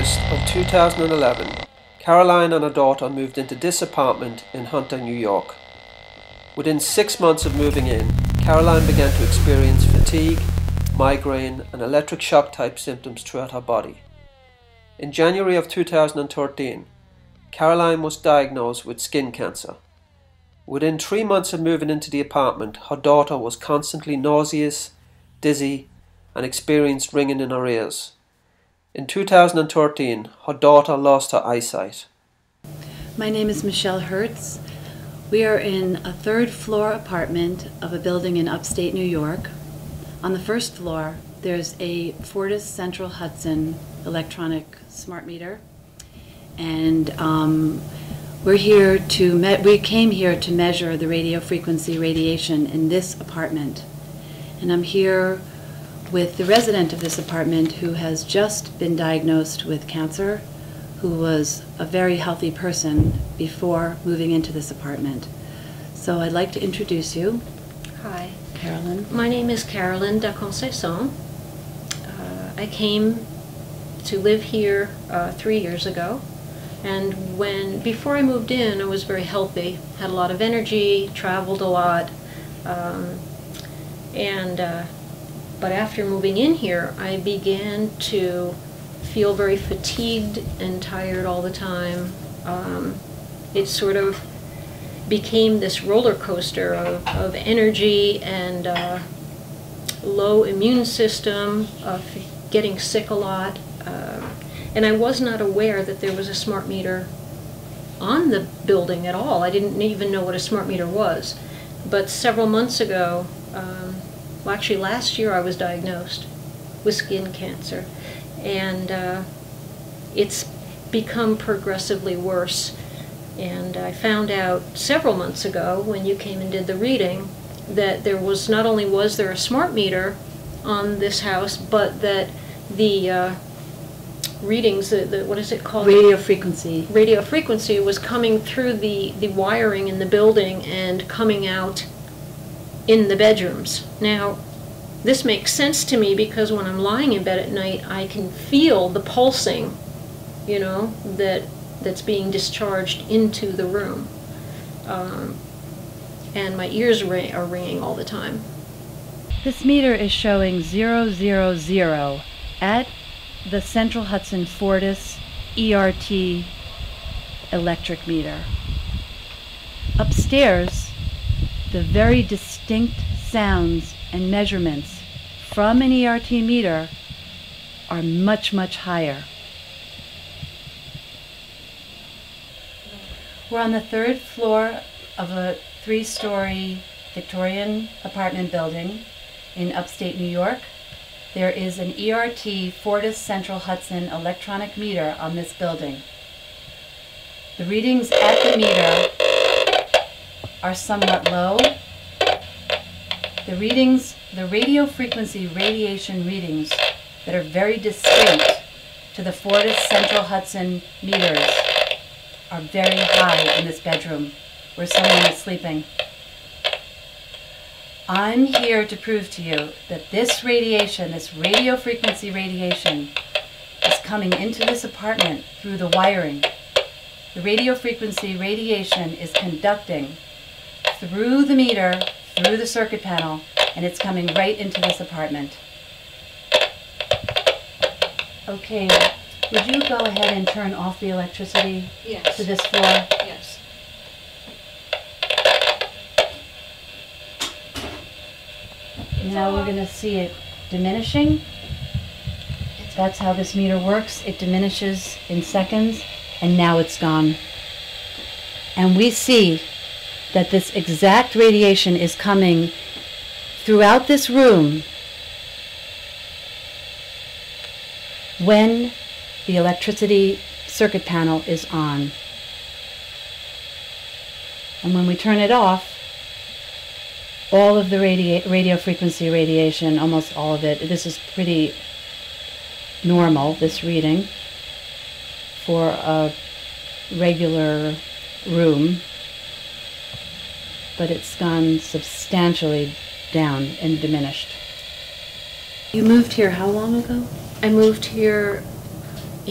August of 2011, Caroline and her daughter moved into this apartment in Hunter, New York. Within 6 months of moving in, Caroline began to experience fatigue, migraine, and electric shock type symptoms throughout her body. In January of 2013, Caroline was diagnosed with skin cancer. Within 3 months of moving into the apartment, her daughter was constantly nauseous, dizzy, and experienced ringing in her ears. In 2013, her daughter lost her eyesight. My name is Michelle Hertz. We are in a third-floor apartment of a building in upstate New York. On the first floor, there's a Fortis Central Hudson electronic smart meter, and we came here to measure the radio frequency radiation in this apartment. And I'm here with the resident of this apartment who has just been diagnosed with cancer, who was a very healthy person before moving into this apartment. So I'd like to introduce you. Hi. Carolyn. My name is Carolyn da Conceição. I came to live here 3 years ago, and before I moved in, I was very healthy, had a lot of energy, traveled a lot, but after moving in here, I began to feel very fatigued and tired all the time. It sort of became this roller coaster of energy and low immune system, of getting sick a lot. And I was not aware that there was a smart meter on the building at all. I didn't even know what a smart meter was. But several months ago, well, actually last year, I was diagnosed with skin cancer, and it's become progressively worse. And I found out several months ago, when you came and did the reading, that there was, not only was there a smart meter on this house, but that the readings, what is it called? Radio frequency. Radio frequency was coming through the wiring in the building and coming out in the bedrooms. Now, this makes sense to me because when I'm lying in bed at night, I can feel the pulsing, you know, that's being discharged into the room. And my ears are ringing all the time. This meter is showing 000 at the Central Hudson Fortis ERT electric meter. Upstairs, the very distinct sounds and measurements from an ERT meter are much, much higher. We're on the third floor of a 3-story Victorian apartment building in upstate New York. There is an ERT Fortis Central Hudson electronic meter on this building. The readings at the meter are somewhat low. The readings, the radio frequency radiation readings that are very distinct to the Fortis Central Hudson meters are very high in this bedroom where someone is sleeping. I'm here to prove to you that this radiation, this radio frequency radiation, is coming into this apartment through the wiring. The radio frequency radiation is conducting through the meter, through the circuit panel, and it's coming right into this apartment. Okay, would you go ahead and turn off the electricity to this floor? Yes. Now we're going to see it diminishing. That's how this meter works. It diminishes in seconds, and now it's gone. And we see that this exact radiation is coming throughout this room when the electricity circuit panel is on. And when we turn it off, all of the radio frequency radiation, almost all of it, this is pretty normal, this reading, for a regular room, but it's gone substantially down and diminished. You moved here how long ago? I moved here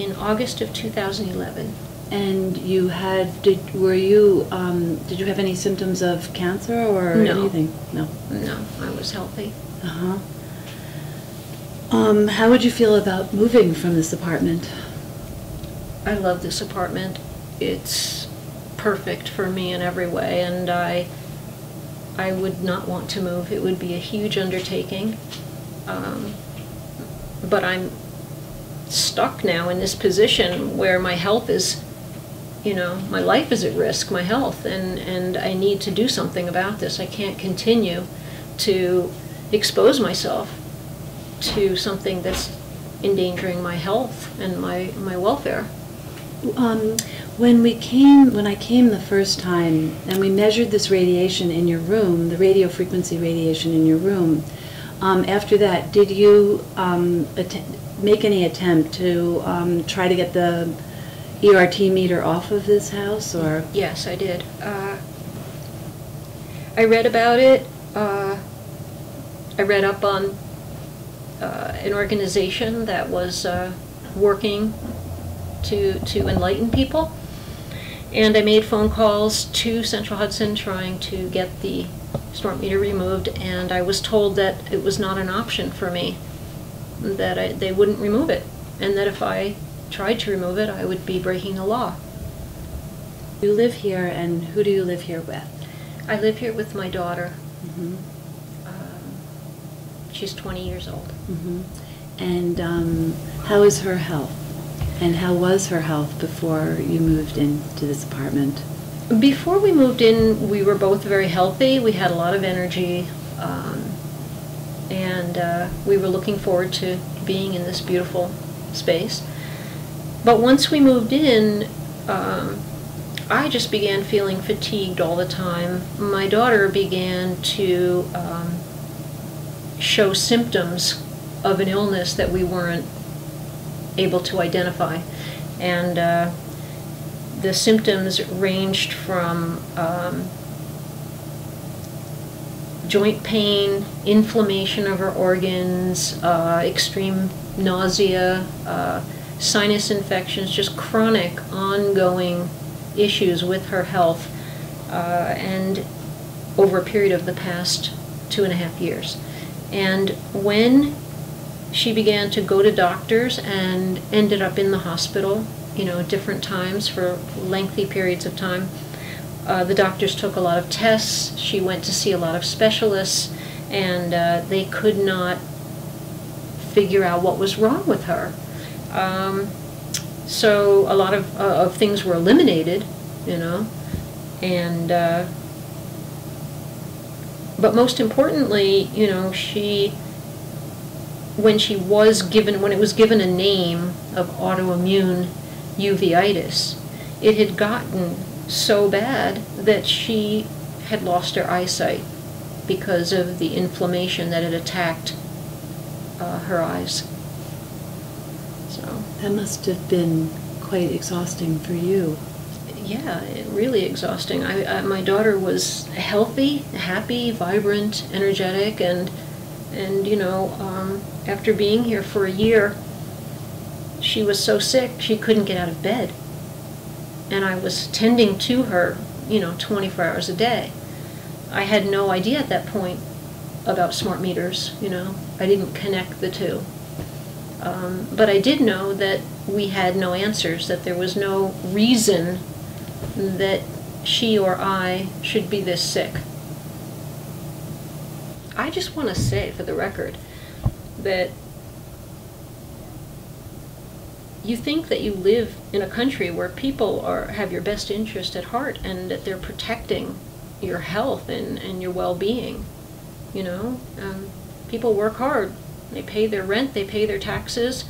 in August of 2011. And you had, did you have any symptoms of cancer or No. anything? No. No, I was healthy. Uh-huh. How would you feel about moving from this apartment? I love this apartment. It's perfect for me in every way, and I would not want to move. It would be a huge undertaking. But I'm stuck now in this position where my health is, my life is at risk, my health, and I need to do something about this. I can't continue to expose myself to something that's endangering my health and my welfare. When I came the first time and we measured this radiation in your room, the radio frequency radiation in your room, after that, did you make any attempt to try to get the ERT meter off of this house, or? Yes, I did. I read about it. I read up on an organization that was working to enlighten people, and I made phone calls to Central Hudson trying to get the smart meter removed, and I was told that it was not an option for me, that they wouldn't remove it, and that if I tried to remove it, I would be breaking the law. You live here, and who do you live here with? I live here with my daughter. Mm-hmm. She's 20 years old. Mm-hmm. And how is her health? And how was her health before you moved into this apartment? Before we moved in, we were both very healthy. We had a lot of energy, and we were looking forward to being in this beautiful space. But once we moved in, I just began feeling fatigued all the time. My daughter began to show symptoms of an illness that we weren't able to identify. And the symptoms ranged from joint pain, inflammation of her organs, extreme nausea, sinus infections, just chronic, ongoing issues with her health, and over a period of the past 2.5 years. And when she began to go to doctors and ended up in the hospital, different times for lengthy periods of time, the doctors took a lot of tests. She went to see a lot of specialists, and they could not figure out what was wrong with her. So a lot of things were eliminated, and but most importantly, when it was given a name of autoimmune uveitis, it had gotten so bad that she had lost her eyesight because of the inflammation that had attacked her eyes. So that must have been quite exhausting for you. Yeah, really exhausting. My daughter was healthy, happy, vibrant, energetic, and after being here for a year, she was so sick she couldn't get out of bed. And I was tending to her, 24 hours a day. I had no idea at that point about smart meters, I didn't connect the two. But I did know that we had no answers, that there was no reason that she or I should be this sick. I just want to say, for the record, that you think that you live in a country where people have your best interest at heart and that they're protecting your health and your well-being. People work hard. They pay their rent, they pay their taxes,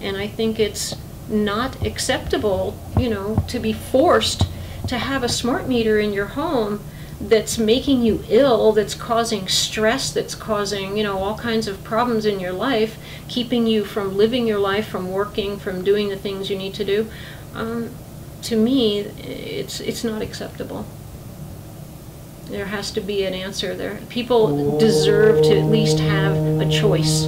and I think it's not acceptable, to be forced to have a smart meter in your home that's making you ill, that's causing stress, that's causing, all kinds of problems in your life, keeping you from living your life, from working, from doing the things you need to do. To me, it's not acceptable. There has to be an answer there. People deserve to at least have a choice.